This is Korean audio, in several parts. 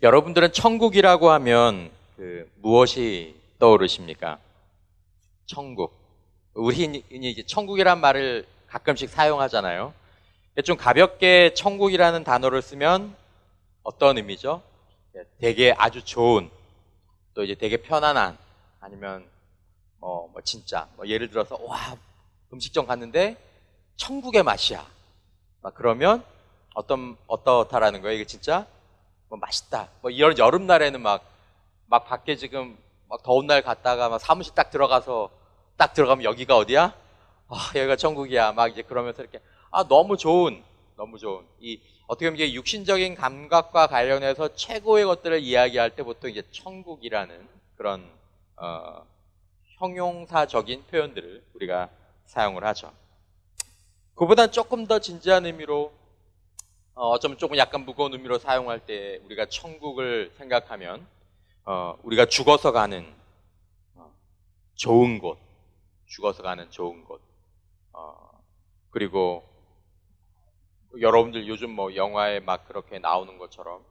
여러분들은 천국이라고 하면 무엇이 떠오르십니까? 천국. 우리 이제 천국이란 말을 가끔씩 사용하잖아요. 좀 가볍게 천국이라는 단어를 쓰면 어떤 의미죠? 되게 아주 좋은, 또 이제 되게 편안한, 아니면 진짜 예를 들어서 와, 음식점 갔는데 천국의 맛이야. 막 그러면 어떻다라는 거예요? 이게 진짜 맛있다. 이런 여름날에는 막 밖에 지금 막 더운 날 갔다가 막 사무실 딱 들어가면 여기가 어디야? 여기가 천국이야. 막 이제 그러면서 이렇게 너무 좋은 이 어떻게 보면 이게 육신적인 감각과 관련해서 최고의 것들을 이야기할 때 보통 이제 천국이라는 그런 형용사적인 표현들을 우리가 사용을 하죠. 그보다 조금 더 진지한 의미로 어쩌면 조금 약간 무거운 의미로 사용할 때 우리가 천국을 생각하면 우리가 죽어서 가는 좋은 곳, 그리고 여러분들 요즘 영화에 막 그렇게 나오는 것처럼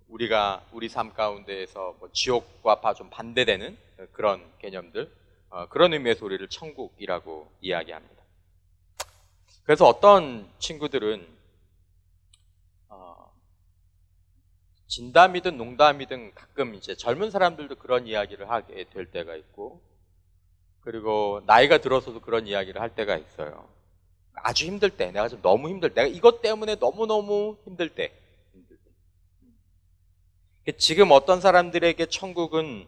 우리 삶 가운데에서 지옥과 좀 반대되는 그런 개념들, 그런 의미에서 우리를 천국이라고 이야기합니다. 그래서 어떤 친구들은 진담이든 농담이든 가끔 이제 젊은 사람들도 그런 이야기를 하게 될 때가 있고, 그리고 나이가 들어서도 그런 이야기를 할 때가 있어요. 아주 힘들 때, 내가 좀 너무 힘들 때, 내가 이것 때문에 너무너무 힘들 때. 지금 어떤 사람들에게 천국은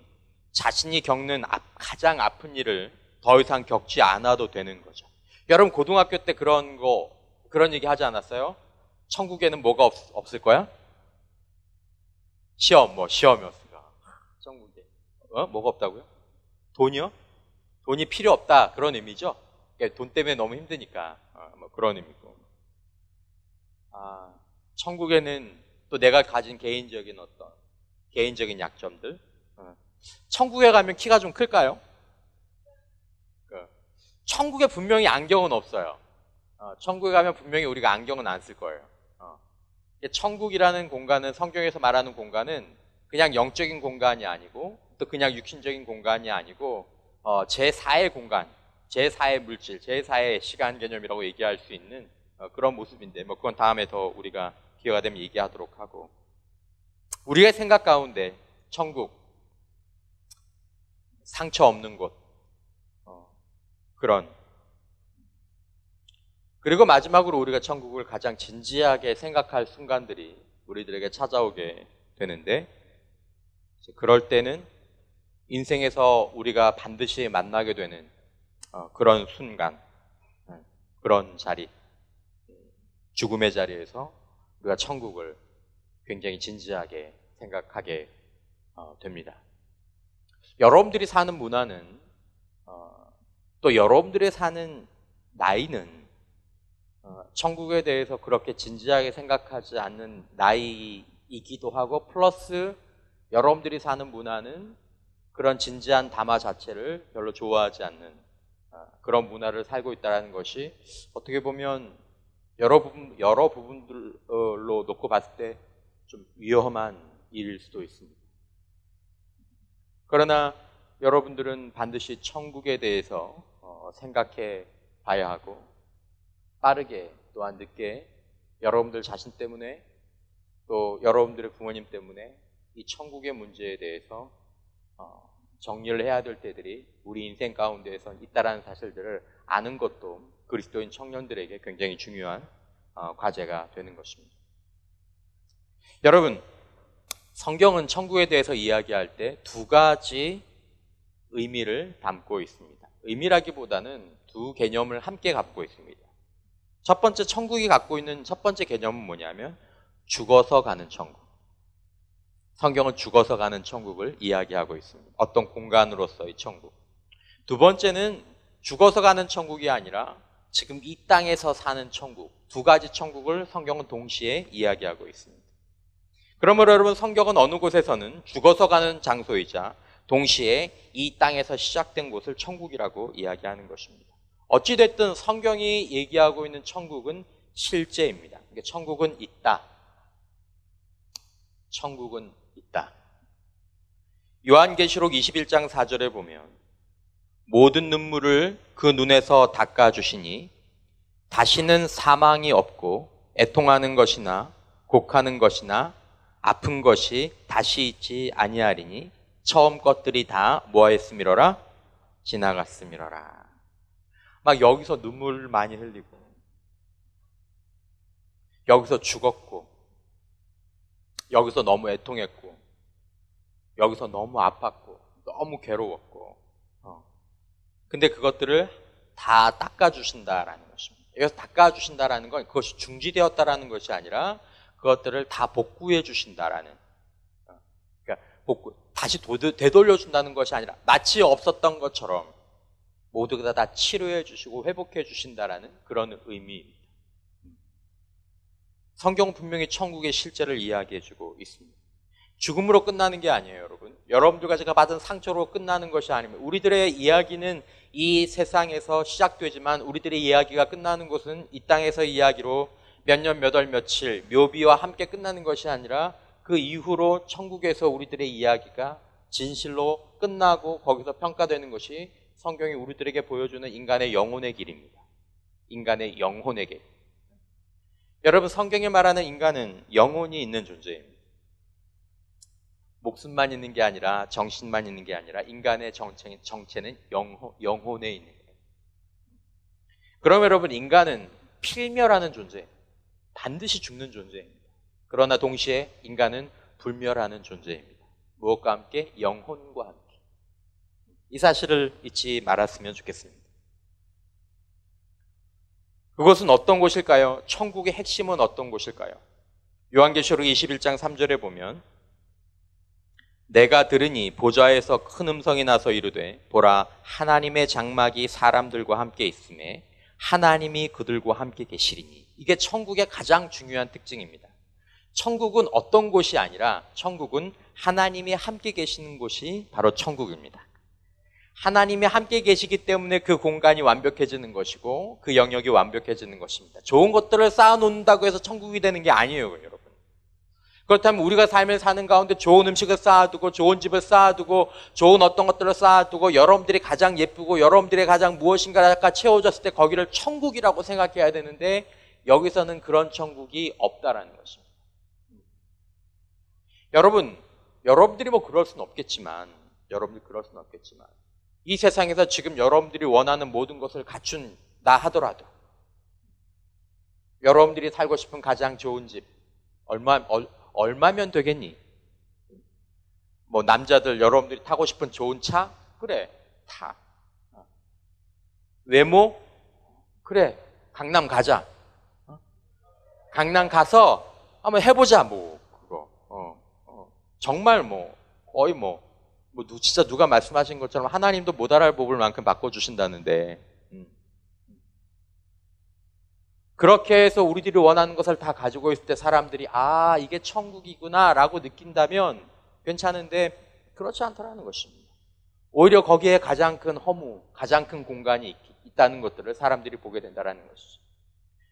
자신이 겪는 가장 아픈 일을 더 이상 겪지 않아도 되는 거죠. 여러분 고등학교 때 그런 얘기 하지 않았어요? 천국에는 뭐가 없을 거야? 시험이 없을까? 천국에 뭐가 없다고요? 돈이요? 돈이 필요 없다, 그런 의미죠. 그러니까 돈 때문에 너무 힘드니까 그런 의미고. 천국에는 또 내가 가진 개인적인 약점들. 천국에 가면 키가 좀 클까요? 천국에 분명히 안경은 없어요. 천국에 가면 분명히 우리가 안경은 안 쓸 거예요. 천국이라는 공간은, 성경에서 말하는 공간은 그냥 영적인 공간이 아니고 또 그냥 육신적인 공간이 아니고 제4의 공간, 제4의 물질, 제4의 시간 개념이라고 얘기할 수 있는 그런 모습인데 그건 다음에 더 우리가 기회가 되면 얘기하도록 하고, 우리의 생각 가운데 천국, 상처 없는 곳, 그리고 마지막으로 우리가 천국을 가장 진지하게 생각할 순간들이 우리들에게 찾아오게 되는데, 그럴 때는 인생에서 우리가 반드시 만나게 되는 그런 순간, 그런 자리, 죽음의 자리에서 우리가 천국을 굉장히 진지하게 생각하게 됩니다. 여러분들이 사는 문화는 또 여러분들이 사는 나이는 천국에 대해서 그렇게 진지하게 생각하지 않는 나이이기도 하고, 플러스 여러분들이 사는 문화는 그런 진지한 담화 자체를 별로 좋아하지 않는 그런 문화를 살고 있다는 것이 어떻게 보면 여러 부분들로 놓고 봤을 때 좀 위험한 일일 수도 있습니다. 그러나 여러분들은 반드시 천국에 대해서 생각해 봐야 하고, 빠르게 또한 늦게 여러분들 자신 때문에 또 여러분들의 부모님 때문에 이 천국의 문제에 대해서 정리를 해야 될 때들이 우리 인생 가운데에서 있다라는 사실들을 아는 것도 그리스도인 청년들에게 굉장히 중요한 과제가 되는 것입니다. 여러분, 성경은 천국에 대해서 이야기할 때 두 가지 의미를 담고 있습니다. 의미라기보다는 두 개념을 함께 갖고 있습니다. 첫 번째, 천국이 갖고 있는 첫 번째 개념은 뭐냐면 죽어서 가는 천국. 성경은 죽어서 가는 천국을 이야기하고 있습니다. 어떤 공간으로서의 천국. 두 번째는 죽어서 가는 천국이 아니라 지금 이 땅에서 사는 천국. 두 가지 천국을 성경은 동시에 이야기하고 있습니다. 그러므로 여러분, 성경은 어느 곳에서는 죽어서 가는 장소이자 동시에 이 땅에서 시작된 곳을 천국이라고 이야기하는 것입니다. 어찌됐든 성경이 얘기하고 있는 천국은 실제입니다. 그러니까 천국은 있다. 천국은 있다. 요한계시록 21장 4절에 보면 모든 눈물을 그 눈에서 닦아주시니 다시는 사망이 없고 애통하는 것이나 곡하는 것이나 아픈 것이 다시 있지 아니하리니 처음 것들이 다 뭐하였음이로라? 지나갔음이로라. 막 여기서 눈물을 많이 흘리고 여기서 죽었고 여기서 너무 애통했고 여기서 너무 아팠고 너무 괴로웠고 근데 그것들을 다 닦아주신다라는 것입니다. 여기서 닦아주신다라는 건 그것이 중지되었다라는 것이 아니라 그것들을 다 복구해 주신다라는 그러니까 다시 되돌려준다는 것이 아니라 마치 없었던 것처럼 모두가 다 치료해 주시고 회복해 주신다라는 그런 의미입니다. 성경은 분명히 천국의 실제를 이야기해 주고 있습니다. 죽음으로 끝나는 게 아니에요, 여러분. 여러분들과 제가 받은 상처로 끝나는 것이 아닙니다. 우리들의 이야기는 이 세상에서 시작되지만 우리들의 이야기가 끝나는 곳은 이 땅에서 이야기로 몇 년, 몇 월, 며칠 묘비와 함께 끝나는 것이 아니라 그 이후로 천국에서 우리들의 이야기가 진실로 끝나고 거기서 평가되는 것이 성경이 우리들에게 보여주는 인간의 영혼의 길입니다. 인간의 영혼의 길. 여러분, 성경이 말하는 인간은 영혼이 있는 존재입니다. 목숨만 있는 게 아니라 정신만 있는 게 아니라 인간의 정체는 영혼에 있는 거예요. 그럼 여러분, 인간은 필멸하는 존재입니다. 반드시 죽는 존재입니다. 그러나 동시에 인간은 불멸하는 존재입니다. 무엇과 함께? 영혼과 함께. 이 사실을 잊지 말았으면 좋겠습니다. 그것은 어떤 곳일까요? 천국의 핵심은 어떤 곳일까요? 요한계시록 21장 3절에 보면 내가 들으니 보좌에서 큰 음성이 나서 이르되 보라 하나님의 장막이 사람들과 함께 있음에 하나님이 그들과 함께 계시리니. 이게 천국의 가장 중요한 특징입니다. 천국은 어떤 곳이 아니라 천국은 하나님이 함께 계시는 곳이 바로 천국입니다. 하나님이 함께 계시기 때문에 그 공간이 완벽해지는 것이고 그 영역이 완벽해지는 것입니다. 좋은 것들을 쌓아놓는다고 해서 천국이 되는 게 아니에요, 여러분. 그렇다면 우리가 삶을 사는 가운데 좋은 음식을 쌓아두고 좋은 집을 쌓아두고 좋은 어떤 것들을 쌓아두고 여러분들이 가장 예쁘고 여러분들이 가장 무엇인가가 채워졌을 때 거기를 천국이라고 생각해야 되는데 여기서는 그런 천국이 없다라는 것입니다. 여러분들이 뭐 그럴 수는 없겠지만 이 세상에서 지금 여러분들이 원하는 모든 것을 갖춘다 하더라도 여러분들이 살고 싶은 가장 좋은 집 얼마면 되겠니? 뭐 남자들 여러분들이 타고 싶은 좋은 차? 그래, 타. 외모? 그래, 강남 가자. 강남 가서 한번 해보자, 뭐 그거. 정말 뭐 거의 진짜 누가 말씀하신 것처럼 하나님도 못 알아볼 만큼 바꿔주신다는데 그렇게 해서 우리들이 원하는 것을 다 가지고 있을 때 사람들이 이게 천국이구나 라고 느낀다면 괜찮은데 그렇지 않다라는 것입니다. 오히려 거기에 가장 큰 허무, 가장 큰 공간이 있다는 것들을 사람들이 보게 된다는 것이죠.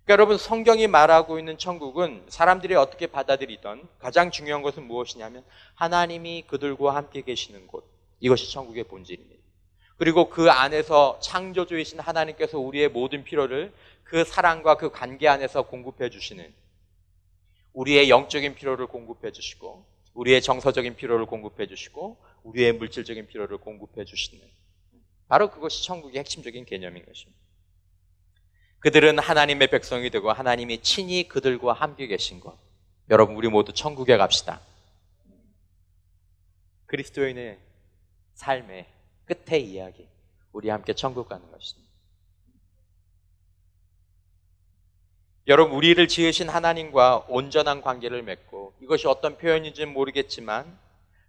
그러니까 여러분, 성경이 말하고 있는 천국은 사람들이 어떻게 받아들이던 가장 중요한 것은 무엇이냐면 하나님이 그들과 함께 계시는 곳, 이것이 천국의 본질입니다. 그리고 그 안에서 창조주이신 하나님께서 우리의 모든 필요를 그 사랑과 그 관계 안에서 공급해 주시는, 우리의 영적인 필요를 공급해 주시고 우리의 정서적인 필요를 공급해 주시고 우리의 물질적인 필요를 공급해 주시는, 바로 그것이 천국의 핵심적인 개념인 것입니다. 그들은 하나님의 백성이 되고 하나님이 친히 그들과 함께 계신 것. 여러분, 우리 모두 천국에 갑시다. 그리스도인의 삶의 끝의 이야기, 우리 함께 천국 가는 것입니다. 여러분, 우리를 지으신 하나님과 온전한 관계를 맺고, 이것이 어떤 표현인지는 모르겠지만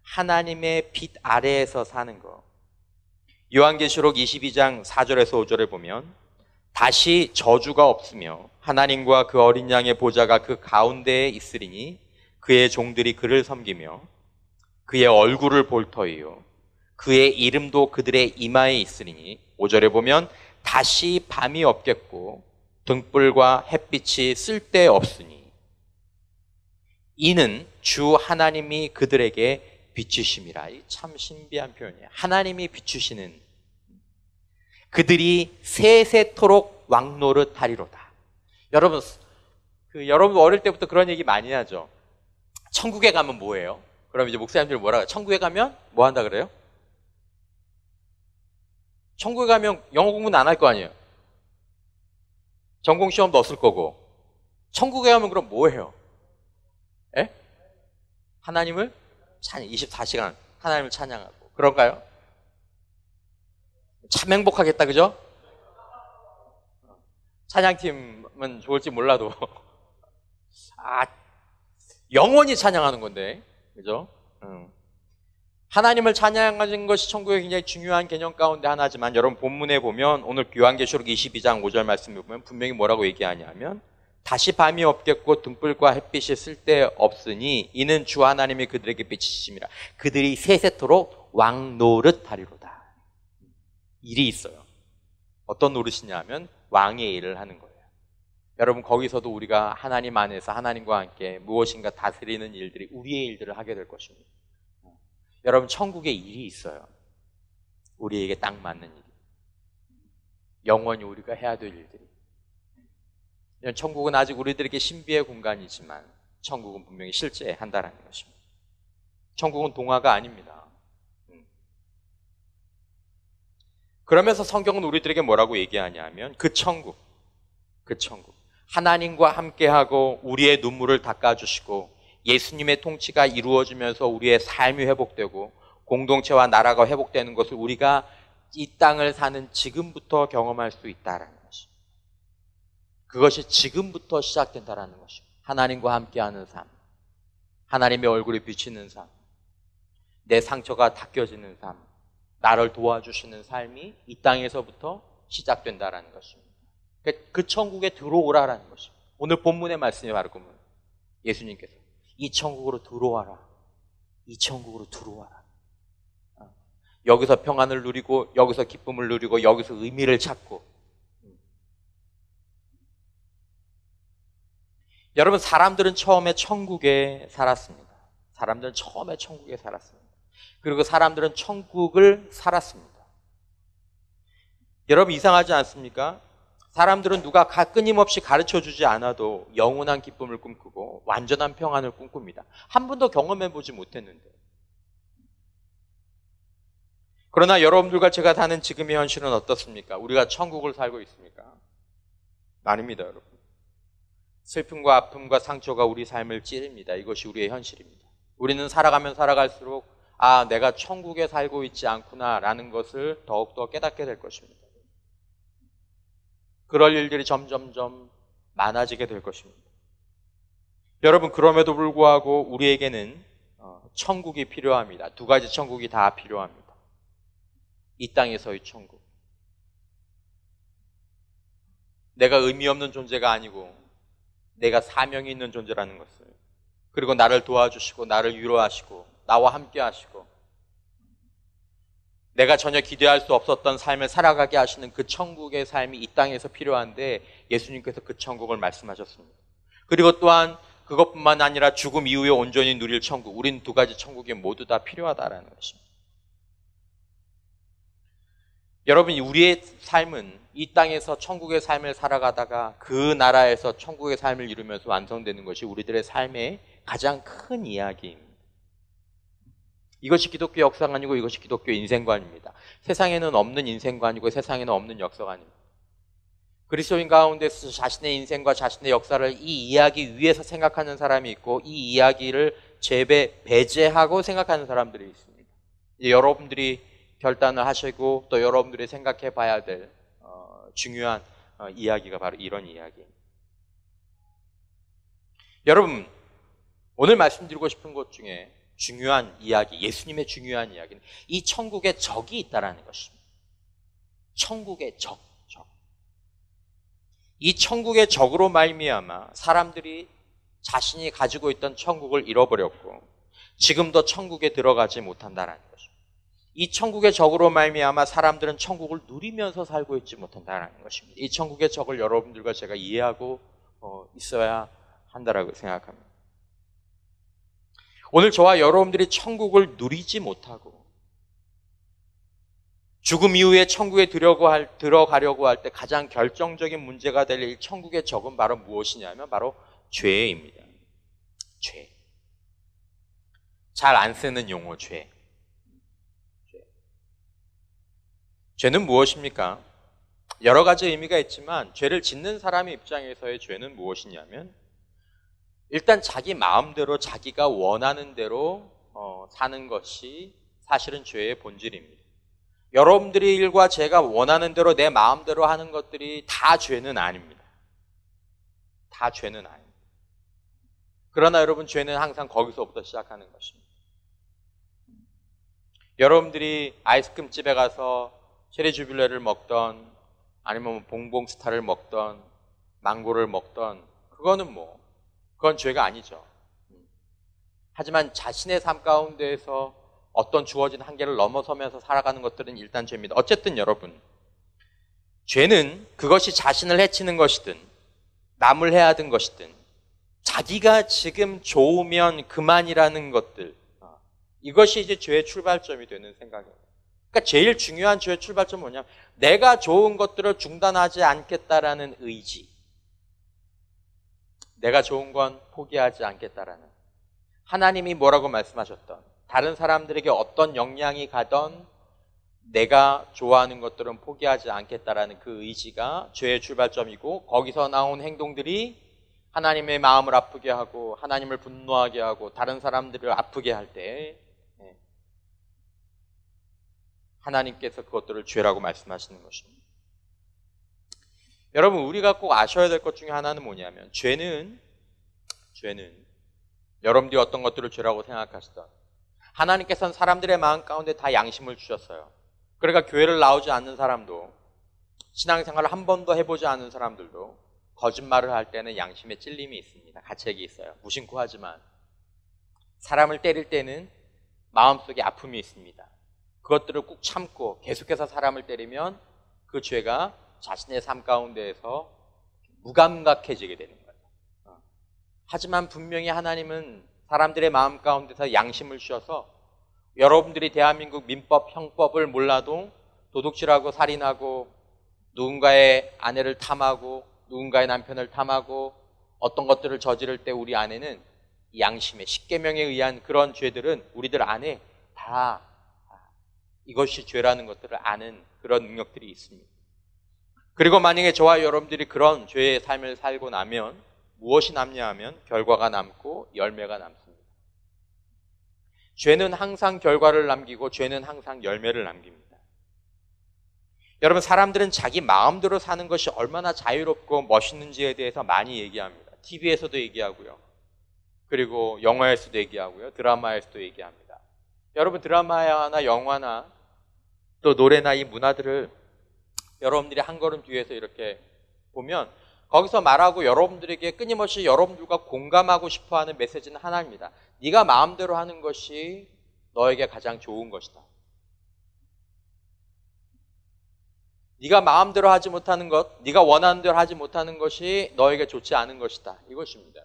하나님의 빛 아래에서 사는 것. 요한계시록 22장 4절에서 5절에 보면 다시 저주가 없으며 하나님과 그 어린 양의 보좌가 그 가운데에 있으리니 그의 종들이 그를 섬기며 그의 얼굴을 볼 터이요 그의 이름도 그들의 이마에 있으리니. 5절에 보면 다시 밤이 없겠고 등불과 햇빛이 쓸데없으니. 이는 주 하나님이 그들에게 비추심이라. 참 신비한 표현이에요. 하나님이 비추시는, 그들이 세세토록 왕노릇 하리로다. 여러분, 여러분 어릴 때부터 그런 얘기 많이 하죠. 천국에 가면 뭐예요? 그럼 이제 목사님들 뭐라 그래요? 천국에 가면 뭐 한다 그래요? 천국에 가면 영어 공부는 안 할 거 아니에요? 전공 시험도 없을 거고. 천국에 가면 그럼 뭐 해요? 예? 하나님을 찬양, 24시간 하나님을 찬양하고. 그런가요? 참 행복하겠다, 그죠? 찬양팀은 좋을지 몰라도 영원히 찬양하는 건데, 그죠? 하나님을 찬양하는 것이 천국의 굉장히 중요한 개념 가운데 하나지만, 여러분 본문에 보면 오늘 요한계시록 22장 5절 말씀에 보면 분명히 뭐라고 얘기하냐면, 다시 밤이 없겠고 등불과 햇빛이 쓸데없으니 이는 주 하나님이 그들에게 비치심이라. 그들이 세세토록 왕노릇 하리로다. 일이 있어요. 어떤 노릇이냐 하면 왕의 일을 하는 거예요. 여러분, 거기서도 우리가 하나님 안에서 하나님과 함께 무엇인가 다스리는 일들이, 우리의 일들을 하게 될 것입니다. 여러분, 천국에 일이 있어요. 우리에게 딱 맞는 일이. 영원히 우리가 해야 될 일들이. 천국은 아직 우리들에게 신비의 공간이지만 천국은 분명히 실제한다는 것입니다. 천국은 동화가 아닙니다. 그러면서 성경은 우리들에게 뭐라고 얘기하냐 하면, 그 천국, 하나님과 함께하고 우리의 눈물을 닦아주시고 예수님의 통치가 이루어지면서 우리의 삶이 회복되고 공동체와 나라가 회복되는 것을 우리가 이 땅을 사는 지금부터 경험할 수 있다는 것입니다. 그것이 지금부터 시작된다는 것입니다. 하나님과 함께하는 삶, 하나님의 얼굴이 비치는 삶, 내 상처가 닦여지는 삶, 나를 도와주시는 삶이 이 땅에서부터 시작된다는 것입니다. 그 천국에 들어오라라는 것입니다. 오늘 본문의 말씀이 바로 그 말. 예수님께서 이 천국으로 들어와라. 이 천국으로 들어와라. 여기서 평안을 누리고, 여기서 기쁨을 누리고, 여기서 의미를 찾고. 여러분, 사람들은 처음에 천국에 살았습니다. 사람들은 처음에 천국에 살았습니다. 그리고 사람들은 천국을 살았습니다. 여러분, 이상하지 않습니까? 사람들은 누가 끊임없이 가르쳐주지 않아도 영원한 기쁨을 꿈꾸고 완전한 평안을 꿈꿉니다. 한 번도 경험해보지 못했는데. 그러나 여러분들과 제가 사는 지금의 현실은 어떻습니까? 우리가 천국을 살고 있습니까? 아닙니다, 여러분. 슬픔과 아픔과 상처가 우리 삶을 찌릅니다. 이것이 우리의 현실입니다. 우리는 살아가면 살아갈수록 내가 천국에 살고 있지 않구나라는 것을 더욱더 깨닫게 될 것입니다. 그럴 일들이 점점점 많아지게 될 것입니다. 여러분, 그럼에도 불구하고 우리에게는 천국이 필요합니다. 두 가지 천국이 다 필요합니다. 이 땅에서의 천국. 내가 의미 없는 존재가 아니고 내가 사명이 있는 존재라는 것을, 그리고 나를 도와주시고 나를 위로하시고 나와 함께 하시고 내가 전혀 기대할 수 없었던 삶을 살아가게 하시는 그 천국의 삶이 이 땅에서 필요한데, 예수님께서 그 천국을 말씀하셨습니다. 그리고 또한 그것뿐만 아니라 죽음 이후에 온전히 누릴 천국, 우린 두 가지 천국이 모두 다 필요하다라는 것입니다. 여러분, 우리의 삶은 이 땅에서 천국의 삶을 살아가다가 그 나라에서 천국의 삶을 이루면서 완성되는 것이 우리들의 삶의 가장 큰 이야기입니다. 이것이 기독교 역사관이고 이것이 기독교 인생관입니다. 세상에는 없는 인생관이고 세상에는 없는 역사관입니다. 그리스도인 가운데서 자신의 인생과 자신의 역사를 이 이야기 위에서 생각하는 사람이 있고, 이 이야기를 배제하고 생각하는 사람들이 있습니다. 이제 여러분들이 결단을 하시고 또 여러분들이 생각해 봐야 될 중요한 이야기가 바로 이런 이야기입니다. 여러분, 오늘 말씀드리고 싶은 것 중에 중요한 이야기, 예수님의 중요한 이야기는 이 천국에 적이 있다는 것입니다. 천국의 적. 이 천국의 적으로 말미암아 사람들이 자신이 가지고 있던 천국을 잃어버렸고 지금도 천국에 들어가지 못한다는 것입니다. 이 천국의 적으로 말미암아 사람들은 천국을 누리면서 살고 있지 못한다는 것입니다. 이 천국의 적을 여러분들과 제가 이해하고 있어야 한다라고 생각합니다. 오늘 저와 여러분들이 천국을 누리지 못하고 죽음 이후에 천국에 들어가려고 할 때 가장 결정적인 문제가 될 이 천국의 적은 바로 무엇이냐면 바로 죄입니다. 죄. 잘 안 쓰는 용어 죄. 죄는 무엇입니까? 여러 가지 의미가 있지만 죄를 짓는 사람의 입장에서의 죄는 무엇이냐면 일단 자기 마음대로 자기가 원하는 대로 사는 것이 사실은 죄의 본질입니다. 여러분들이 일과 제가 원하는 대로 내 마음대로 하는 것들이 다 죄는 아닙니다. 다 죄는 아닙니다. 그러나 여러분 죄는 항상 거기서부터 시작하는 것입니다. 여러분들이 아이스크림집에 가서 체리 주빌레를 먹던 아니면 봉봉스타를 먹던 망고를 먹던 그건 죄가 아니죠. 하지만 자신의 삶 가운데에서 어떤 주어진 한계를 넘어서면서 살아가는 것들은 일단 죄입니다. 어쨌든 여러분, 죄는 그것이 자신을 해치는 것이든 남을 해하든 것이든 자기가 지금 좋으면 그만이라는 것들, 이것이 이제 죄의 출발점이 되는 생각입니다. 그러니까 제일 중요한 죄의 출발점은 뭐냐면 내가 좋은 것들을 중단하지 않겠다라는 의지, 내가 좋은 건 포기하지 않겠다라는, 하나님이 뭐라고 말씀하셨던 다른 사람들에게 어떤 영향이 가던 내가 좋아하는 것들은 포기하지 않겠다라는 그 의지가 죄의 출발점이고, 거기서 나온 행동들이 하나님의 마음을 아프게 하고 하나님을 분노하게 하고 다른 사람들을 아프게 할 때 하나님께서 그것들을 죄라고 말씀하시는 것입니다. 여러분, 우리가 꼭 아셔야 될 것 중에 하나는 뭐냐면 죄는 여러분들이 어떤 것들을 죄라고 생각하시던 하나님께서는 사람들의 마음 가운데 다 양심을 주셨어요. 그러니까 교회를 나오지 않는 사람도, 신앙생활을 한 번도 해보지 않은 사람들도 거짓말을 할 때는 양심에 찔림이 있습니다. 가책이 있어요. 무심코 하지만 사람을 때릴 때는 마음속에 아픔이 있습니다. 그것들을 꾹 참고 계속해서 사람을 때리면 그 죄가 자신의 삶 가운데에서 무감각해지게 되는 거예요. 하지만 분명히 하나님은 사람들의 마음 가운데서 양심을 주셔서 여러분들이 대한민국 민법, 형법을 몰라도 도둑질하고 살인하고 누군가의 아내를 탐하고 누군가의 남편을 탐하고 어떤 것들을 저지를 때 우리 안에는 양심의 십계명에 의한 그런 죄들은 우리들 안에 다 이것이 죄라는 것들을 아는 그런 능력들이 있습니다. 그리고 만약에 저와 여러분들이 그런 죄의 삶을 살고 나면 무엇이 남냐 하면 결과가 남고 열매가 남습니다. 죄는 항상 결과를 남기고 죄는 항상 열매를 남깁니다. 여러분, 사람들은 자기 마음대로 사는 것이 얼마나 자유롭고 멋있는지에 대해서 많이 얘기합니다. TV에서도 얘기하고요. 그리고 영화에서도 얘기하고요. 드라마에서도 얘기합니다. 여러분, 드라마나 영화나 또 노래나 이 문화들을 여러분들이 한 걸음 뒤에서 이렇게 보면 거기서 말하고 여러분들에게 끊임없이 여러분들과 공감하고 싶어하는 메시지는 하나입니다. 네가 마음대로 하는 것이 너에게 가장 좋은 것이다. 네가 마음대로 하지 못하는 것, 네가 원하는 대로 하지 못하는 것이 너에게 좋지 않은 것이다. 이것입니다.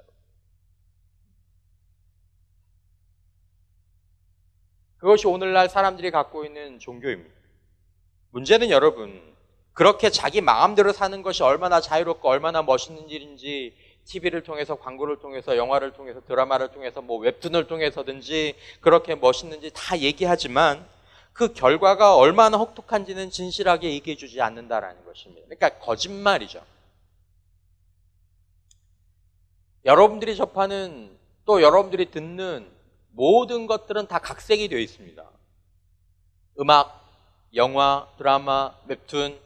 그것이 오늘날 사람들이 갖고 있는 종교입니다. 문제는 여러분, 그렇게 자기 마음대로 사는 것이 얼마나 자유롭고 얼마나 멋있는 일인지 TV를 통해서, 광고를 통해서, 영화를 통해서, 드라마를 통해서, 웹툰을 통해서든지 그렇게 멋있는지 다 얘기하지만 그 결과가 얼마나 혹독한지는 진실하게 얘기해 주지 않는다라는 것입니다. 그러니까 거짓말이죠. 여러분들이 접하는, 또 여러분들이 듣는 모든 것들은 다 각색이 되어 있습니다. 음악, 영화, 드라마, 웹툰,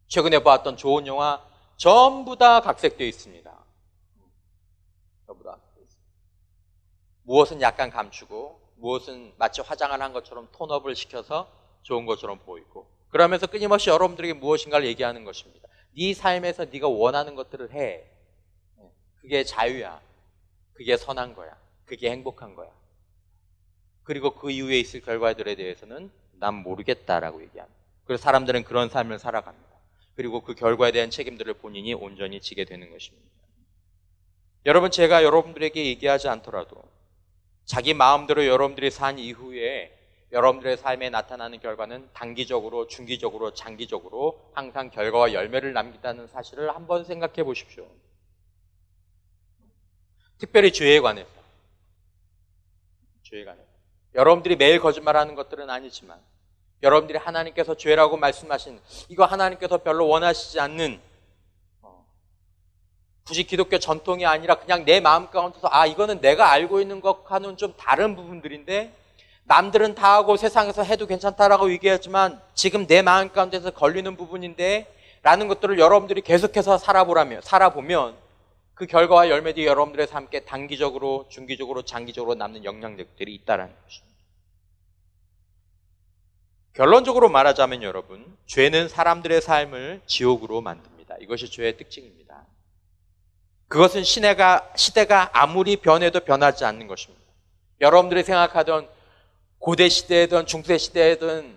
최근에 보았던 좋은 영화 전부 다 각색되어 있습니다. 전부 다 각색되어 있습니다. 무엇은 약간 감추고 무엇은 마치 화장을 한 것처럼 톤업을 시켜서 좋은 것처럼 보이고, 그러면서 끊임없이 여러분들에게 무엇인가를 얘기하는 것입니다. 네 삶에서 네가 원하는 것들을 해. 그게 자유야. 그게 선한 거야. 그게 행복한 거야. 그리고 그 이후에 있을 결과들에 대해서는 난 모르겠다라고 얘기합니다. 그래서 사람들은 그런 삶을 살아갑니다. 그리고 그 결과에 대한 책임들을 본인이 온전히 지게 되는 것입니다. 여러분, 제가 여러분들에게 얘기하지 않더라도 자기 마음대로 여러분들이 산 이후에 여러분들의 삶에 나타나는 결과는 단기적으로, 중기적으로, 장기적으로 항상 결과와 열매를 남긴다는 사실을 한번 생각해 보십시오. 특별히 죄에 관해서. 여러분들이 매일 거짓말하는 것들은 아니지만 여러분들이 하나님께서 죄라고 말씀하신 이거 하나님께서 별로 원하시지 않는 굳이 기독교 전통이 아니라 그냥 내 마음 가운데서 이거는 내가 알고 있는 것과는 좀 다른 부분들인데 남들은 다 하고 세상에서 해도 괜찮다라고 얘기하지만 지금 내 마음 가운데서 걸리는 부분인데 라는 것들을 여러분들이 계속해서 살아보면 그 결과와 열매들이 여러분들의 삶에 단기적으로, 중기적으로, 장기적으로 남는 영향력들이 있다는 것입니다. 결론적으로 말하자면 여러분, 죄는 사람들의 삶을 지옥으로 만듭니다. 이것이 죄의 특징입니다. 그것은 시대가 아무리 변해도 변하지 않는 것입니다. 여러분들이 생각하던 고대 시대든 중세 시대든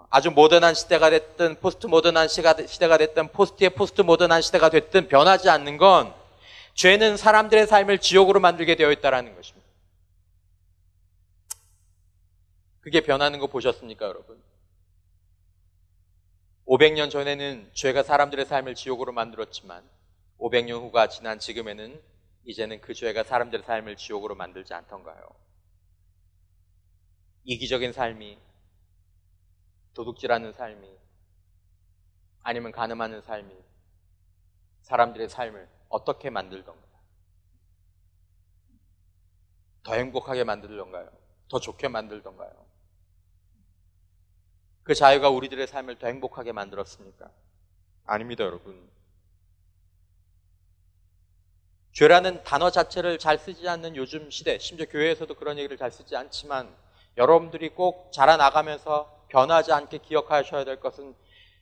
아주 모던한 시대가 됐든 포스트 모던한 시대가 됐든 포스트의 포스트 모던한 시대가 됐든 변하지 않는 건 죄는 사람들의 삶을 지옥으로 만들게 되어 있다는 것입니다. 그게 변하는 거 보셨습니까, 여러분? 500년 전에는 죄가 사람들의 삶을 지옥으로 만들었지만 500년 후가 지난 지금에는 이제는 그 죄가 사람들의 삶을 지옥으로 만들지 않던가요? 이기적인 삶이, 도둑질하는 삶이, 아니면 간음하는 삶이 사람들의 삶을 어떻게 만들던가요? 더 행복하게 만들던가요? 더 좋게 만들던가요? 그 자유가 우리들의 삶을 더 행복하게 만들었습니까? 아닙니다, 여러분. 죄라는 단어 자체를 잘 쓰지 않는 요즘 시대, 심지어 교회에서도 그런 얘기를 잘 쓰지 않지만 여러분들이 꼭 자라나가면서 변하지 않게 기억하셔야 될 것은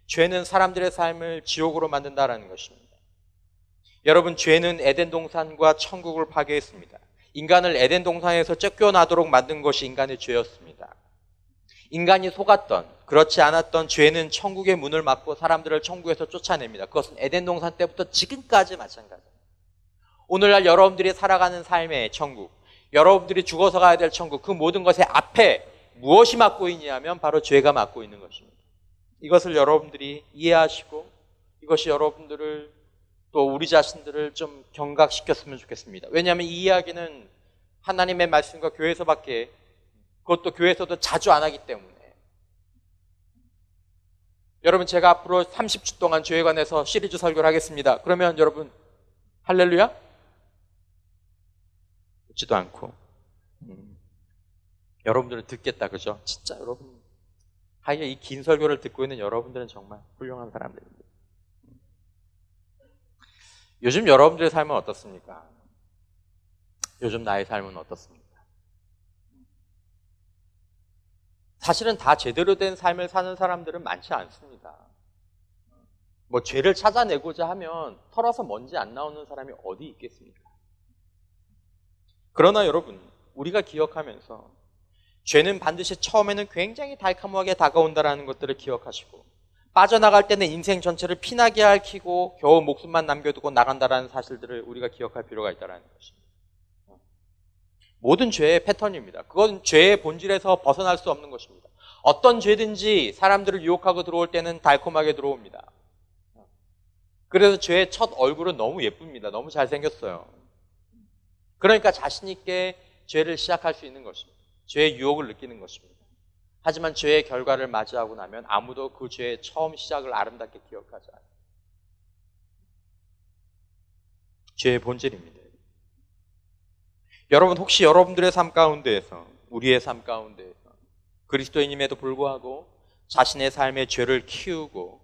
죄는 사람들의 삶을 지옥으로 만든다는 것입니다. 여러분, 죄는 에덴 동산과 천국을 파괴했습니다. 인간을 에덴 동산에서 쫓겨나도록 만든 것이 인간의 죄였습니다. 인간이 속았던, 그렇지 않았던 죄는 천국의 문을 막고 사람들을 천국에서 쫓아냅니다. 그것은 에덴 동산 때부터 지금까지 마찬가지입니다. 오늘날 여러분들이 살아가는 삶의 천국, 여러분들이 죽어서 가야 될 천국, 그 모든 것의 앞에 무엇이 막고 있냐면 바로 죄가 막고 있는 것입니다. 이것을 여러분들이 이해하시고 이것이 여러분들을 또 우리 자신들을 좀 경각시켰으면 좋겠습니다. 왜냐하면 이 이야기는 하나님의 말씀과 교회에서밖에, 그것도 교회에서도 자주 안 하기 때문에. 여러분, 제가 앞으로 30주 동안 죄에 관해서 시리즈 설교를 하겠습니다. 그러면 여러분 할렐루야? 듣지도 않고 여러분들은 듣겠다, 그죠? 진짜 여러분, 하여 이 긴 설교를 듣고 있는 여러분들은 정말 훌륭한 사람들입니다. 요즘 여러분들의 삶은 어떻습니까? 요즘 나의 삶은 어떻습니까? 사실은 다 제대로 된 삶을 사는 사람들은 많지 않습니다. 뭐 죄를 찾아내고자 하면 털어서 먼지 안 나오는 사람이 어디 있겠습니까? 그러나 여러분, 우리가 기억하면서 죄는 반드시 처음에는 굉장히 달콤하게 다가온다는 것들을 기억하시고 빠져나갈 때는 인생 전체를 피나게 앓히고 겨우 목숨만 남겨두고 나간다는 사실들을 우리가 기억할 필요가 있다는 것입니다. 모든 죄의 패턴입니다. 그건 죄의 본질에서 벗어날 수 없는 것입니다. 어떤 죄든지 사람들을 유혹하고 들어올 때는 달콤하게 들어옵니다. 그래서 죄의 첫 얼굴은 너무 예쁩니다. 너무 잘생겼어요. 그러니까 자신 있게 죄를 시작할 수 있는 것입니다. 죄의 유혹을 느끼는 것입니다. 하지만 죄의 결과를 맞이하고 나면 아무도 그 죄의 처음 시작을 아름답게 기억하지 않아요. 죄의 본질입니다. 여러분, 혹시 여러분들의 삶 가운데에서, 우리의 삶 가운데에서 그리스도인임에도 불구하고 자신의 삶에 죄를 키우고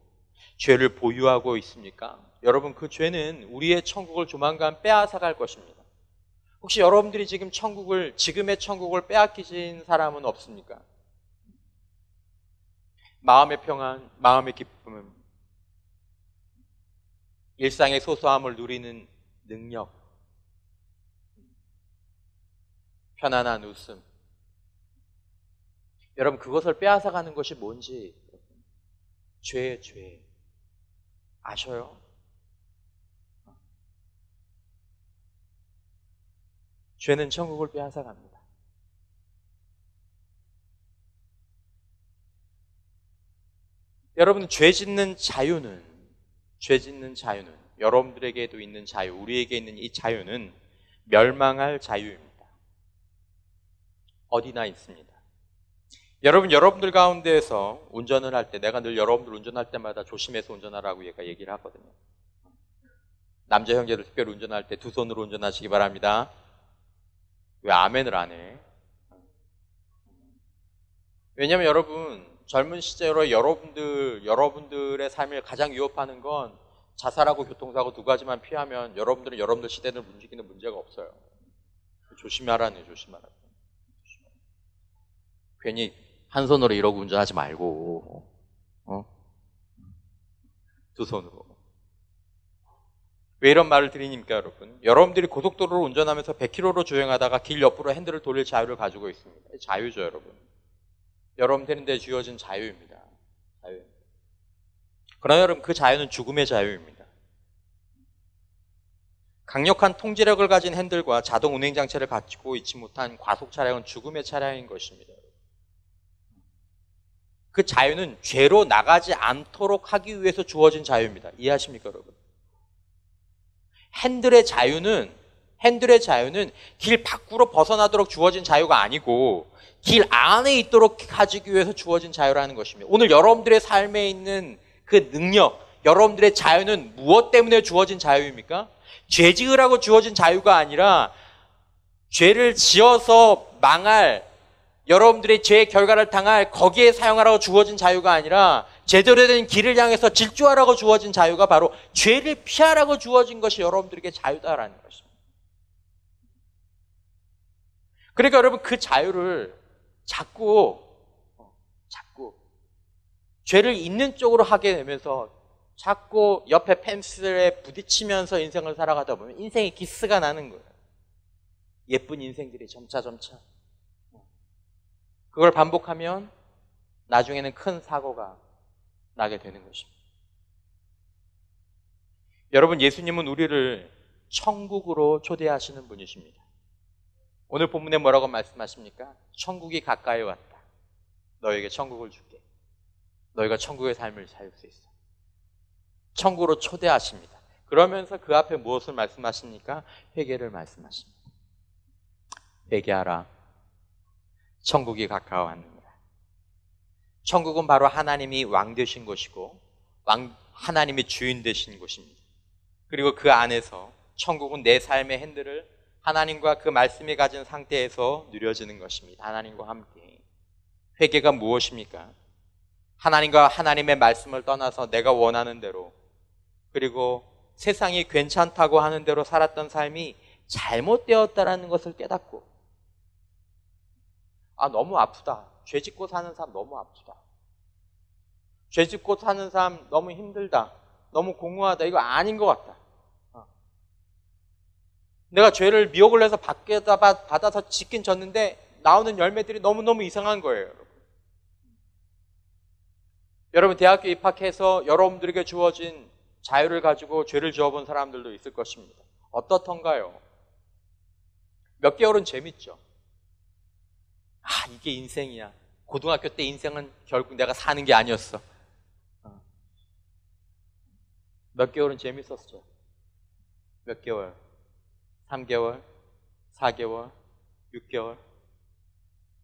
죄를 보유하고 있습니까? 여러분, 그 죄는 우리의 천국을 조만간 빼앗아갈 것입니다. 혹시 여러분들이 지금 지금의 천국을 빼앗기신 사람은 없습니까? 마음의 평안, 마음의 기쁨, 일상의 소소함을 누리는 능력, 편안한 웃음. 여러분, 그것을 빼앗아가는 것이 뭔지 죄예요, 죄. 아셔요? 죄는 천국을 빼앗아갑니다. 여러분, 죄 짓는 자유는 여러분들에게도 있는 자유, 우리에게 있는 이 자유는 멸망할 자유입니다. 어디나 있습니다. 여러분들 가운데에서 운전을 할 때, 내가 늘 여러분들 운전할 때마다 조심해서 운전하라고 얘기를 하거든요. 남자 형제들 특별히 운전할 때 두 손으로 운전하시기 바랍니다. 왜 아멘을 안 해? 왜냐면 여러분, 젊은 시절에 여러분들의 삶을 가장 위협하는 건 자살하고 교통사고 두 가지만 피하면 여러분들은 여러분들 시대를 움직이는 문제가 없어요. 조심하라네요. 조심하라. 괜히 한 손으로 이러고 운전하지 말고 두 손으로. 왜 이런 말을 드리니까 여러분, 여러분들이 고속도로를 운전하면서 100km로 주행하다가 길 옆으로 핸들을 돌릴 자유를 가지고 있습니다. 자유죠, 여러분. 여러분들한테 주어진 자유입니다. 그러나 여러분, 그 자유는 죽음의 자유입니다. 강력한 통제력을 가진 핸들과 자동 운행 장치를 갖추고 있지 못한 과속 차량은 죽음의 차량인 것입니다. 그 자유는 죄로 나가지 않도록 하기 위해서 주어진 자유입니다. 이해하십니까, 여러분? 핸들의 자유는 길 밖으로 벗어나도록 주어진 자유가 아니고 길 안에 있도록 가지기 위해서 주어진 자유라는 것입니다. 오늘 여러분들의 삶에 있는 그 능력, 여러분들의 자유는 무엇 때문에 주어진 자유입니까? 죄 지으라고 주어진 자유가 아니라 죄를 지어서 망할, 여러분들의 죄의 결과를 당할 거기에 사용하라고 주어진 자유가 아니라 제대로 된 길을 향해서 질주하라고 주어진 자유가 바로 죄를 피하라고 주어진 것이 여러분들에게 자유다라는 것입니다. 그러니까 여러분, 그 자유를 자꾸 죄를 있는 쪽으로 하게 되면서 자꾸 옆에 펜슬에 부딪히면서 인생을 살아가다 보면 인생의 기스가 나는 거예요. 예쁜 인생들이 점차 그걸 반복하면 나중에는 큰 사고가 나게 되는 것입니다. 여러분, 예수님은 우리를 천국으로 초대하시는 분이십니다. 오늘 본문에 뭐라고 말씀하십니까? 천국이 가까이 왔다. 너에게 천국을 줄게. 너희가 천국의 삶을 살 수 있어. 천국으로 초대하십니다. 그러면서 그 앞에 무엇을 말씀하십니까? 회개를 말씀하십니다. 회개하라. 천국이 가까워왔느니라. 천국은 바로 하나님이 왕 되신 곳이고 하나님이 주인 되신 곳입니다. 그리고 그 안에서 천국은 내 삶의 핸들을 하나님과 그 말씀이 가진 상태에서 누려지는 것입니다. 하나님과 함께. 회개가 무엇입니까? 하나님과 하나님의 말씀을 떠나서 내가 원하는 대로, 그리고 세상이 괜찮다고 하는 대로 살았던 삶이 잘못되었다라는 것을 깨닫고, 너무 아프다. 죄 짓고 사는 사람 너무 아프다. 죄 짓고 사는 사람 너무 힘들다. 너무 공허하다. 이거 아닌 것 같다. 내가 죄를 미혹을 해서 받아서 짓긴 졌는데 나오는 열매들이 너무너무 이상한 거예요. 여러분, 대학교 입학해서 여러분들에게 주어진 자유를 가지고 죄를 지어본 사람들도 있을 것입니다. 어떻던가요? 몇 개월은 재밌죠. 이게 인생이야. 고등학교 때 인생은 결국 내가 사는 게 아니었어. 몇 개월은 재밌었죠. 몇 개월? 3개월? 4개월? 6개월?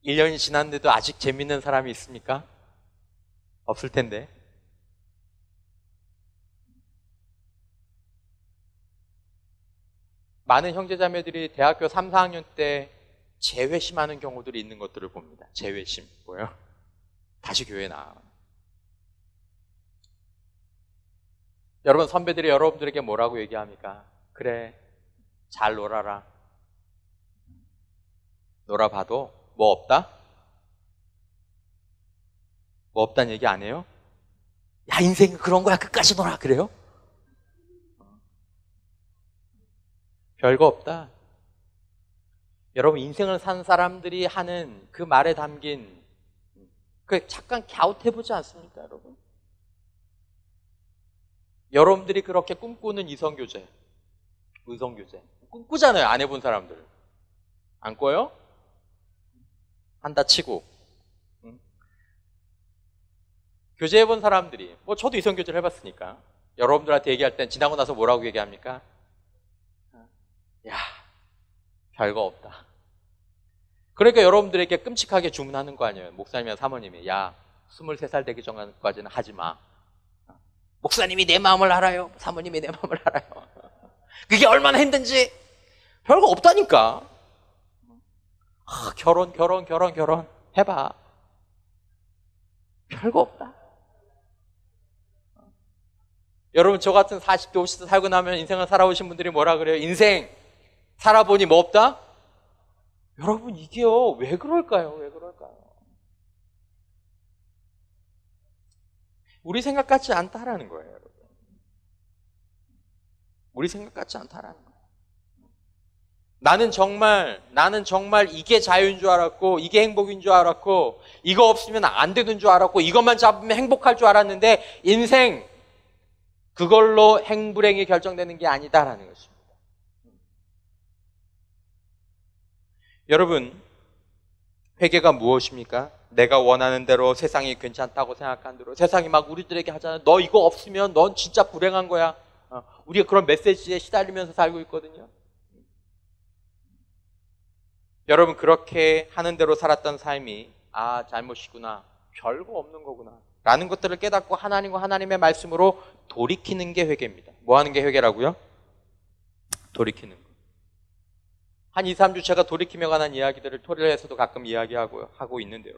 1년이 지났는데도 아직 재밌는 사람이 있습니까? 없을 텐데. 많은 형제자매들이 대학교 3, 4학년 때 재회심하는 경우들이 있는 것들을 봅니다. 재회심. 뭐예요? 다시 교회에 나와. 여러분, 선배들이 여러분들에게 뭐라고 얘기합니까? 그래, 잘 놀아라. 놀아봐도 뭐 없다? 뭐 없다는 얘기 안 해요? 야, 인생은 그런 거야. 끝까지 놀아. 그래요? 별거 없다. 여러분, 인생을 산 사람들이 하는 그 말에 담긴 그 잠깐 갸웃해보지 않습니까, 여러분? 여러분들이 그렇게 꿈꾸는 이성교제, 의성교제 꿈꾸잖아요, 안 해본 사람들. 안 꺼요? 한다 치고. 교제해본 사람들이, 뭐 저도 이성교제를 해봤으니까 여러분들한테 얘기할 땐 지나고 나서 뭐라고 얘기합니까? 야, 별거 없다. 그러니까 여러분들에게 끔찍하게 주문하는 거 아니에요. 목사님이나 사모님이. 야, 23살 되기 전까지는 하지 마. 목사님이 내 마음을 알아요. 사모님이 내 마음을 알아요. 그게 얼마나 힘든지 별거 없다니까. 결혼 해봐. 별거 없다. 여러분, 저 같은 40대 50대 살고 나면 인생을 살아오신 분들이 뭐라 그래요? 인생 살아보니 뭐 없다? 여러분, 이게요, 왜 그럴까요? 왜 그럴까요? 우리 생각 같지 않다라는 거예요, 여러분. 우리 생각 같지 않다라는 거예요. 나는 정말 이게 자유인 줄 알았고, 이게 행복인 줄 알았고, 이거 없으면 안 되는 줄 알았고, 이것만 잡으면 행복할 줄 알았는데, 인생, 그걸로 행불행이 결정되는 게 아니다라는 것입니다. 여러분, 회개가 무엇입니까? 내가 원하는 대로 세상이 괜찮다고 생각한 대로 세상이 막 우리들에게 하잖아요. 너 이거 없으면 넌 진짜 불행한 거야. 우리가 그런 메시지에 시달리면서 살고 있거든요. 여러분, 그렇게 하는 대로 살았던 삶이 잘못이구나, 별거 없는 거구나 라는 것들을 깨닫고 하나님과 하나님의 말씀으로 돌이키는 게 회개입니다. 뭐 하는 게 회개라고요? 돌이키는 거. 한 2, 3주 제가 돌이키며 관한 이야기들을 토요일에서도 가끔 하고 있는데요.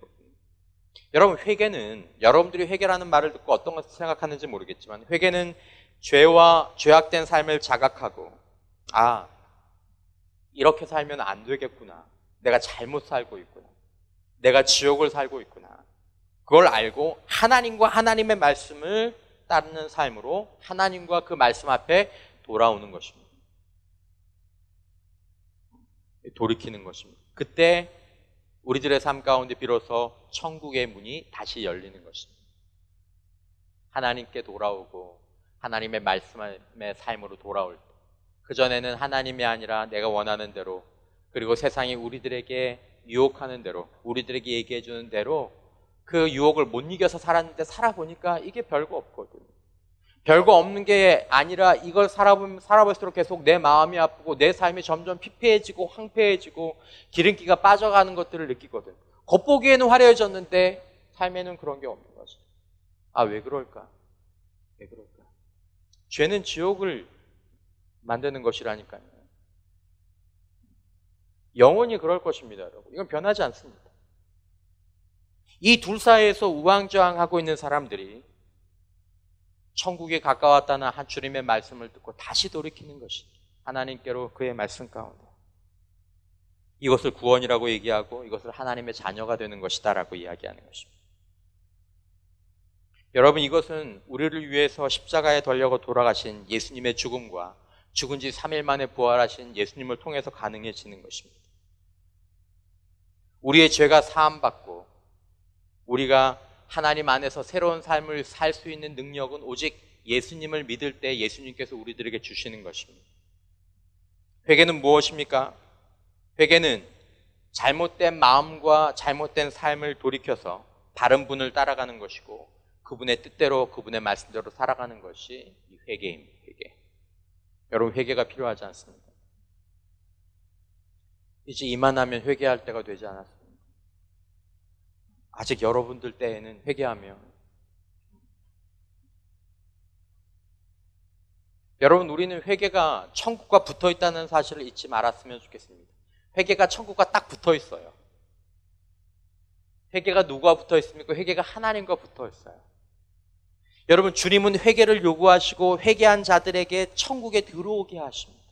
여러분, 회개는, 여러분들이 회개라는 말을 듣고 어떤 것을 생각하는지 모르겠지만, 회개는 죄와 죄악된 삶을 자각하고, 이렇게 살면 안 되겠구나, 내가 잘못 살고 있구나, 내가 지옥을 살고 있구나, 그걸 알고 하나님과 하나님의 말씀을 따르는 삶으로 하나님과 그 말씀 앞에 돌아오는 것입니다. 돌이키는 것입니다. 그때 우리들의 삶 가운데 비로소 천국의 문이 다시 열리는 것입니다. 하나님께 돌아오고 하나님의 말씀의 삶으로 돌아올 때, 그전에는 하나님이 아니라 내가 원하는 대로, 그리고 세상이 우리들에게 유혹하는 대로, 우리들에게 얘기해 주는 대로 그 유혹을 못 이겨서 살았는데, 살아보니까 이게 별거 없거든요. 별거 없는 게 아니라 이걸 살아볼수록 계속 내 마음이 아프고 내 삶이 점점 피폐해지고 황폐해지고 기름기가 빠져가는 것들을 느끼거든. 겉보기에는 화려해졌는데 삶에는 그런 게 없는 거죠. 왜 그럴까? 왜 그럴까? 죄는 지옥을 만드는 것이라니까요. 영원히 그럴 것입니다, 여러분. 이건 변하지 않습니다. 이 둘 사이에서 우왕좌왕하고 있는 사람들이 천국에 가까웠다는 한 주님의 말씀을 듣고 다시 돌이키는 것이 하나님께로, 그의 말씀 가운데 이것을 구원이라고 얘기하고 이것을 하나님의 자녀가 되는 것이다라고 이야기하는 것입니다. 여러분, 이것은 우리를 위해서 십자가에 달려고 돌아가신 예수님의 죽음과 죽은 지 3일 만에 부활하신 예수님을 통해서 가능해지는 것입니다. 우리의 죄가 사함받고 우리가 하나님 안에서 새로운 삶을 살 수 있는 능력은 오직 예수님을 믿을 때 예수님께서 우리들에게 주시는 것입니다. 회개는 무엇입니까? 회개는 잘못된 마음과 잘못된 삶을 돌이켜서 바른 분을 따라가는 것이고, 그분의 뜻대로, 그분의 말씀대로 살아가는 것이 회개입니다. 회개. 여러분, 회개가 필요하지 않습니까? 이제 이만하면 회개할 때가 되지 않았습니까? 아직 여러분들 때에는 회개하며, 여러분, 우리는 회개가 천국과 붙어 있다는 사실을 잊지 말았으면 좋겠습니다. 회개가 천국과 딱 붙어 있어요. 회개가 누구와 붙어 있습니까? 회개가 하나님과 붙어 있어요. 여러분, 주님은 회개를 요구하시고 회개한 자들에게 천국에 들어오게 하십니다.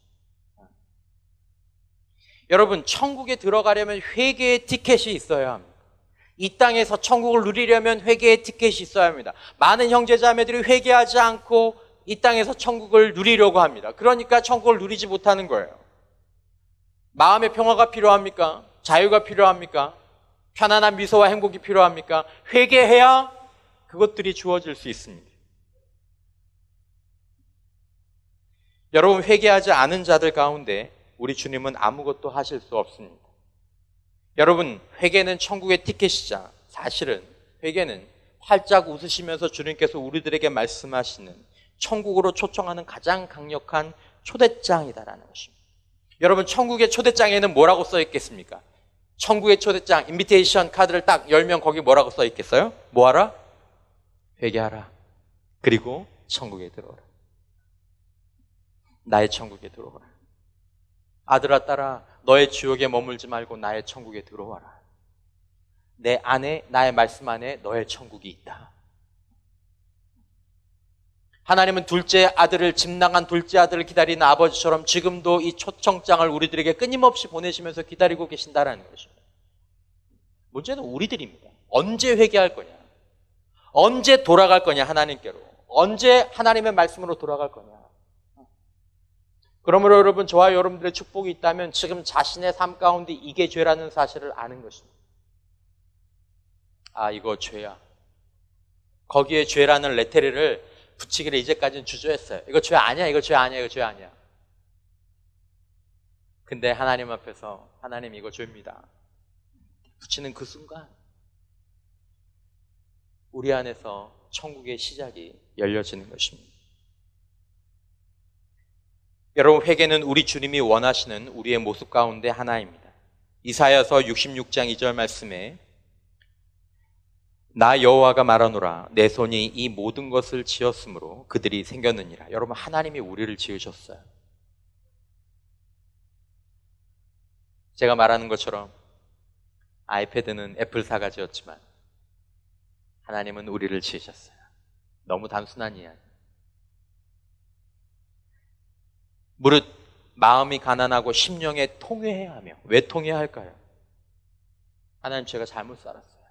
여러분, 천국에 들어가려면 회개의 티켓이 있어야 합니다. 이 땅에서 천국을 누리려면 회개의 티켓이 있어야 합니다. 많은 형제자매들이 회개하지 않고 이 땅에서 천국을 누리려고 합니다. 그러니까 천국을 누리지 못하는 거예요. 마음의 평화가 필요합니까? 자유가 필요합니까? 편안한 미소와 행복이 필요합니까? 회개해야 그것들이 주어질 수 있습니다. 여러분, 회개하지 않은 자들 가운데 우리 주님은 아무것도 하실 수 없습니다. 여러분, 회개는 천국의 티켓이자 사실은 회개는 활짝 웃으시면서 주님께서 우리들에게 말씀하시는 천국으로 초청하는 가장 강력한 초대장이다라는 것입니다. 여러분, 천국의 초대장에는 뭐라고 써 있겠습니까? 천국의 초대장, 인비테이션 카드를 딱 열면 거기 뭐라고 써 있겠어요? 뭐하라? 회개하라. 그리고 천국에 들어오라. 나의 천국에 들어오라. 아들아, 딸아, 너의 지옥에 머물지 말고 나의 천국에 들어와라. 내 안에, 나의 말씀 안에 너의 천국이 있다. 하나님은 둘째 아들을, 집나간 둘째 아들을 기다리는 아버지처럼 지금도 이 초청장을 우리들에게 끊임없이 보내시면서 기다리고 계신다라는 것입니다. 문제는 우리들입니다. 언제 회개할 거냐? 언제 돌아갈 거냐, 하나님께로? 언제 하나님의 말씀으로 돌아갈 거냐? 그러므로 여러분, 저와 여러분들의 축복이 있다면 지금 자신의 삶 가운데 이게 죄라는 사실을 아는 것입니다. 아, 이거 죄야. 거기에 죄라는 레테리를 붙이기를 이제까지는 주저했어요. 이거 죄 아니야, 이거 죄 아니야, 이거 죄 아니야. 근데 하나님 앞에서 하나님 이거 죄입니다. 붙이는 그 순간 우리 안에서 천국의 시작이 열려지는 것입니다. 여러분, 회개는 우리 주님이 원하시는 우리의 모습 가운데 하나입니다. 이사야서 66장 2절 말씀에 나 여호와가 말하노라 내 손이 이 모든 것을 지었으므로 그들이 생겼느니라. 여러분, 하나님이 우리를 지으셨어요. 제가 말하는 것처럼 아이패드는 애플사가 지었지만 하나님은 우리를 지으셨어요. 너무 단순한 이야기. 무릇 마음이 가난하고 심령에 통회해야 하며. 왜 통회할까요? 하나님, 제가 잘못 살았어요.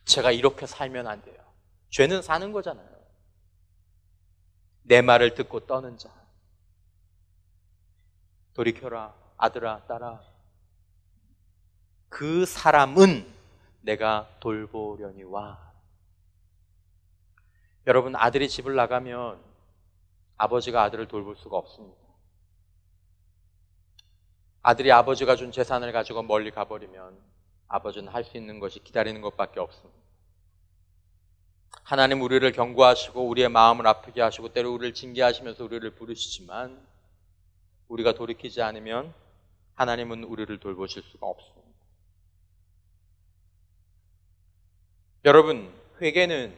제가 이렇게 살면 안 돼요. 죄는 사는 거잖아요. 내 말을 듣고 떠는 자, 돌이켜라, 아들아, 딸아. 그 사람은 내가 돌보려니와. 여러분, 아들이 집을 나가면 아버지가 아들을 돌볼 수가 없습니다. 아들이 아버지가 준 재산을 가지고 멀리 가버리면 아버지는 할 수 있는 것이 기다리는 것밖에 없습니다. 하나님, 우리를 경고하시고 우리의 마음을 아프게 하시고 때로 우리를 징계하시면서 우리를 부르시지만 우리가 돌이키지 않으면 하나님은 우리를 돌보실 수가 없습니다. 여러분, 회개는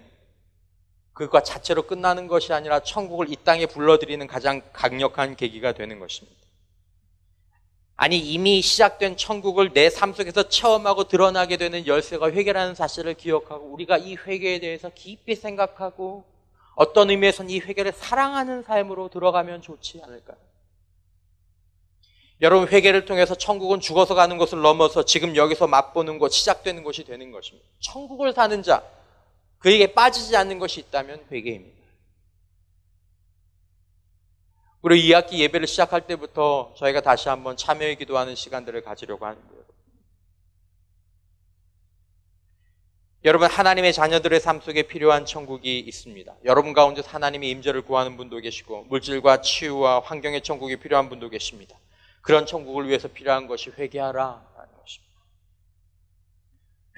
그것 자체로 끝나는 것이 아니라 천국을 이 땅에 불러들이는 가장 강력한 계기가 되는 것입니다. 아니, 이미 시작된 천국을 내 삶 속에서 체험하고 드러나게 되는 열쇠가 회개라는 사실을 기억하고 우리가 이 회개에 대해서 깊이 생각하고 어떤 의미에서는 이 회개를 사랑하는 삶으로 들어가면 좋지 않을까요? 여러분, 회개를 통해서 천국은 죽어서 가는 것을 넘어서 지금 여기서 맛보는 것, 시작되는 것이 되는 것입니다. 천국을 사는 자, 그에게 빠지지 않는 것이 있다면 회개입니다. 우리 2학기 예배를 시작할 때부터 저희가 다시 한번 참여의 기도하는 시간들을 가지려고 하는데요. 여러분, 하나님의 자녀들의 삶 속에 필요한 천국이 있습니다. 여러분 가운데 하나님의 임재를 구하는 분도 계시고 물질과 치유와 환경의 천국이 필요한 분도 계십니다. 그런 천국을 위해서 필요한 것이 회개하라라는 것입니다.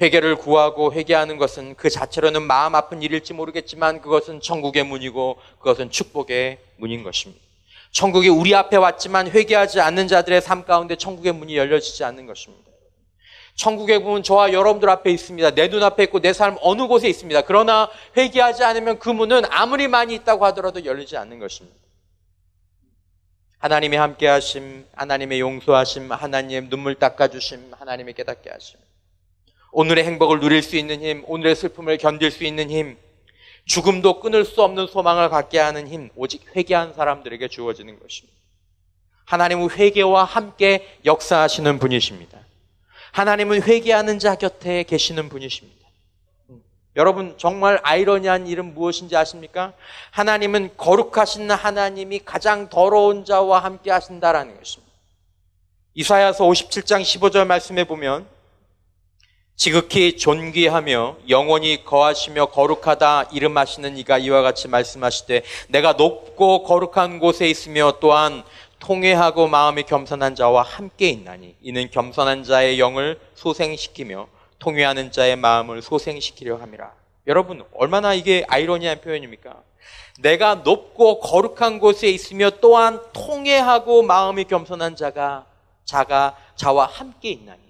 회개를 구하고 회개하는 것은 그 자체로는 마음 아픈 일일지 모르겠지만 그것은 천국의 문이고 그것은 축복의 문인 것입니다. 천국이 우리 앞에 왔지만 회개하지 않는 자들의 삶 가운데 천국의 문이 열려지지 않는 것입니다. 천국의 문은 저와 여러분들 앞에 있습니다. 내 눈앞에 있고 내 삶 어느 곳에 있습니다. 그러나 회개하지 않으면 그 문은 아무리 많이 있다고 하더라도 열리지 않는 것입니다. 하나님의 함께하심, 하나님의 용서하심, 하나님의 눈물 닦아주심, 하나님의 깨닫게 하심, 오늘의 행복을 누릴 수 있는 힘, 오늘의 슬픔을 견딜 수 있는 힘, 죽음도 끊을 수 없는 소망을 갖게 하는 힘, 오직 회개한 사람들에게 주어지는 것입니다. 하나님은 회개와 함께 역사하시는 분이십니다. 하나님은 회개하는 자 곁에 계시는 분이십니다. 여러분, 정말 아이러니한 일은 무엇인지 아십니까? 하나님은 거룩하신 하나님이 가장 더러운 자와 함께 하신다라는 것입니다. 이사야서 57장 15절 말씀에 보면 지극히 존귀하며 영원히 거하시며 거룩하다 이름하시는 이가 이와 같이 말씀하시되 내가 높고 거룩한 곳에 있으며 또한 통회하고 마음이 겸손한 자와 함께 있나니 이는 겸손한 자의 영을 소생시키며 통회하는 자의 마음을 소생시키려 함이라. 여러분, 얼마나 이게 아이러니한 표현입니까? 내가 높고 거룩한 곳에 있으며 또한 통회하고 마음이 겸손한 자와 함께 있나니.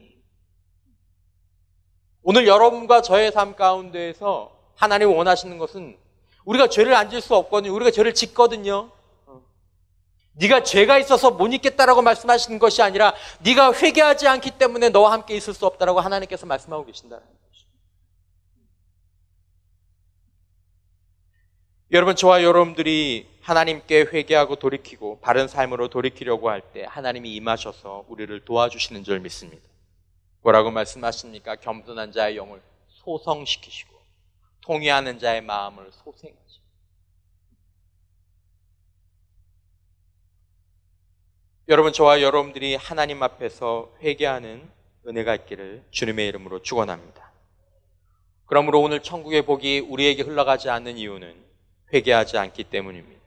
오늘 여러분과 저의 삶 가운데에서 하나님이 원하시는 것은 우리가 죄를 안 질 수 없거든요. 우리가 죄를 짓거든요. 네가 죄가 있어서 못 있겠다라고 말씀하시는 것이 아니라 네가 회개하지 않기 때문에 너와 함께 있을 수 없다라고 하나님께서 말씀하고 계신다는 것입니다. 여러분, 저와 여러분들이 하나님께 회개하고 돌이키고 바른 삶으로 돌이키려고 할 때 하나님이 임하셔서 우리를 도와주시는 줄 믿습니다. 뭐라고 말씀하십니까? 겸손한 자의 영을 소성시키시고 통회하는 자의 마음을 소생하시고. 여러분, 저와 여러분들이 하나님 앞에서 회개하는 은혜가 있기를 주님의 이름으로 축원합니다. 그러므로 오늘 천국의 복이 우리에게 흘러가지 않는 이유는 회개하지 않기 때문입니다.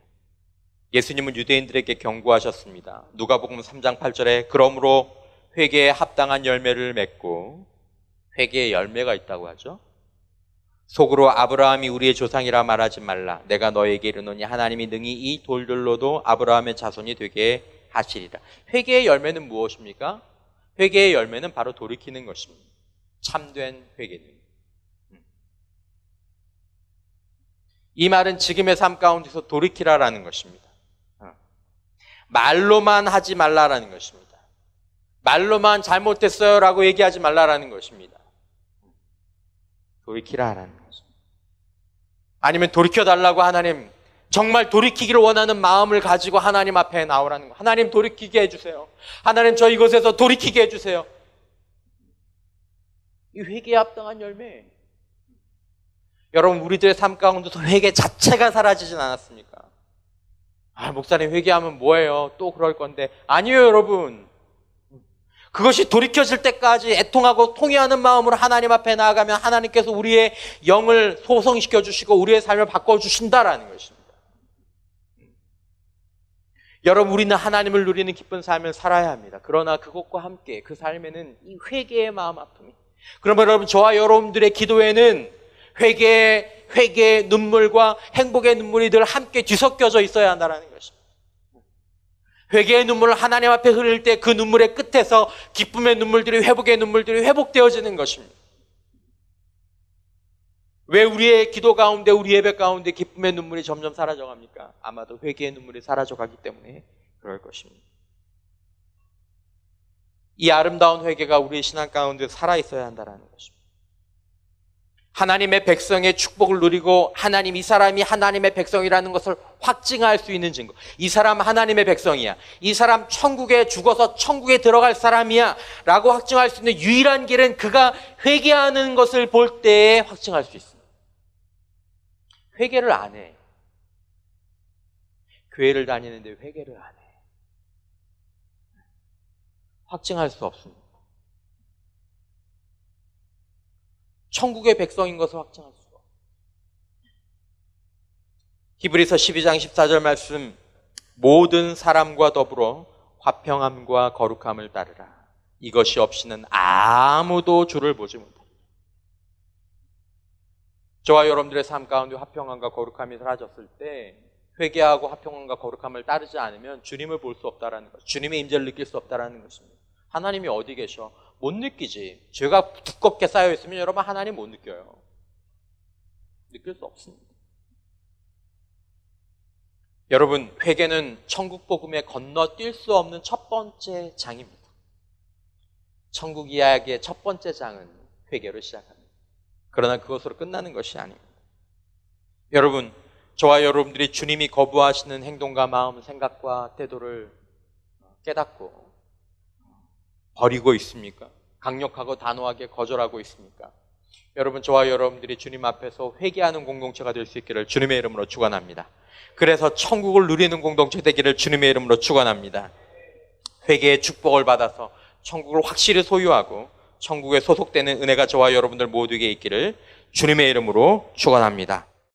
예수님은 유대인들에게 경고하셨습니다. 누가복음 3장 8절에 그러므로 회개에 합당한 열매를 맺고, 회개의 열매가 있다고 하죠. 속으로 아브라함이 우리의 조상이라 말하지 말라. 내가 너에게 이르노니 하나님이 능히 이 돌들로도 아브라함의 자손이 되게 하시리라. 회개의 열매는 무엇입니까? 회개의 열매는 바로 돌이키는 것입니다. 참된 회개는. 이 말은 지금의 삶 가운데서 돌이키라라는 것입니다. 말로만 하지 말라라는 것입니다. 말로만 잘못됐어요 라고 얘기하지 말라라는 것입니다. 돌이키라라는 것입니다. 아니면 돌이켜달라고 하나님, 정말 돌이키기를 원하는 마음을 가지고 하나님 앞에 나오라는 거. 하나님 돌이키게 해주세요. 하나님 저 이곳에서 돌이키게 해주세요. 이 회개에 합당한 열매. 여러분, 우리들의 삶 가운데서 회개 자체가 사라지진 않았습니까? 목사님 회개하면 뭐예요? 또 그럴 건데. 아니에요, 여러분. 그것이 돌이켜질 때까지 애통하고 통회하는 마음으로 하나님 앞에 나아가면 하나님께서 우리의 영을 소성시켜 주시고 우리의 삶을 바꿔주신다라는 것입니다. 여러분, 우리는 하나님을 누리는 기쁜 삶을 살아야 합니다. 그러나 그것과 함께 그 삶에는 이 회개의 마음 아픔이. 그러면 여러분, 저와 여러분들의 기도에는 회개의 눈물과 행복의 눈물이 늘 함께 뒤섞여져 있어야 한다는 것입니다. 회개의 눈물을 하나님 앞에 흘릴 때 그 눈물의 끝에서 기쁨의 눈물들이, 회복의 눈물들이 회복되어지는 것입니다. 왜 우리의 기도 가운데, 우리 예배 가운데 기쁨의 눈물이 점점 사라져갑니까? 아마도 회개의 눈물이 사라져가기 때문에 그럴 것입니다. 이 아름다운 회개가 우리의 신앙 가운데 살아있어야 한다는 것입니다. 하나님의 백성의 축복을 누리고 하나님, 이 사람이 하나님의 백성이라는 것을 확증할 수 있는 증거. 이 사람 하나님의 백성이야. 이 사람 천국에 죽어서 천국에 들어갈 사람이야 라고 확증할 수 있는 유일한 길은 그가 회개하는 것을 볼 때에 확증할 수 있습니다. 회개를 안 해. 교회를 다니는데 회개를 안 해. 확증할 수 없습니다. 천국의 백성인 것을 확증할 수가 없어요. 히브리서 12장 14절 말씀, 모든 사람과 더불어 화평함과 거룩함을 따르라. 이것이 없이는 아무도 주를 보지 못한다. 저와 여러분들의 삶 가운데 화평함과 거룩함이 사라졌을 때 회개하고 화평함과 거룩함을 따르지 않으면 주님을 볼 수 없다라는 것, 주님의 임재를 느낄 수 없다라는 것입니다. 하나님이 어디 계셔? 못 느끼지. 죄가 두껍게 쌓여있으면 여러분 하나님 못 느껴요. 느낄 수 없습니다. 여러분, 회개는 천국 복음에 건너뛸 수 없는 첫 번째 장입니다. 천국 이야기의 첫 번째 장은 회개로 시작합니다. 그러나 그것으로 끝나는 것이 아닙니다. 여러분, 저와 여러분들이 주님이 거부하시는 행동과 마음, 생각과 태도를 깨닫고 버리고 있습니까? 강력하고 단호하게 거절하고 있습니까? 여러분, 저와 여러분들이 주님 앞에서 회개하는 공동체가 될 수 있기를 주님의 이름으로 축원합니다. 그래서 천국을 누리는 공동체 되기를 주님의 이름으로 축원합니다. 회개의 축복을 받아서 천국을 확실히 소유하고 천국에 소속되는 은혜가 저와 여러분들 모두에게 있기를 주님의 이름으로 축원합니다.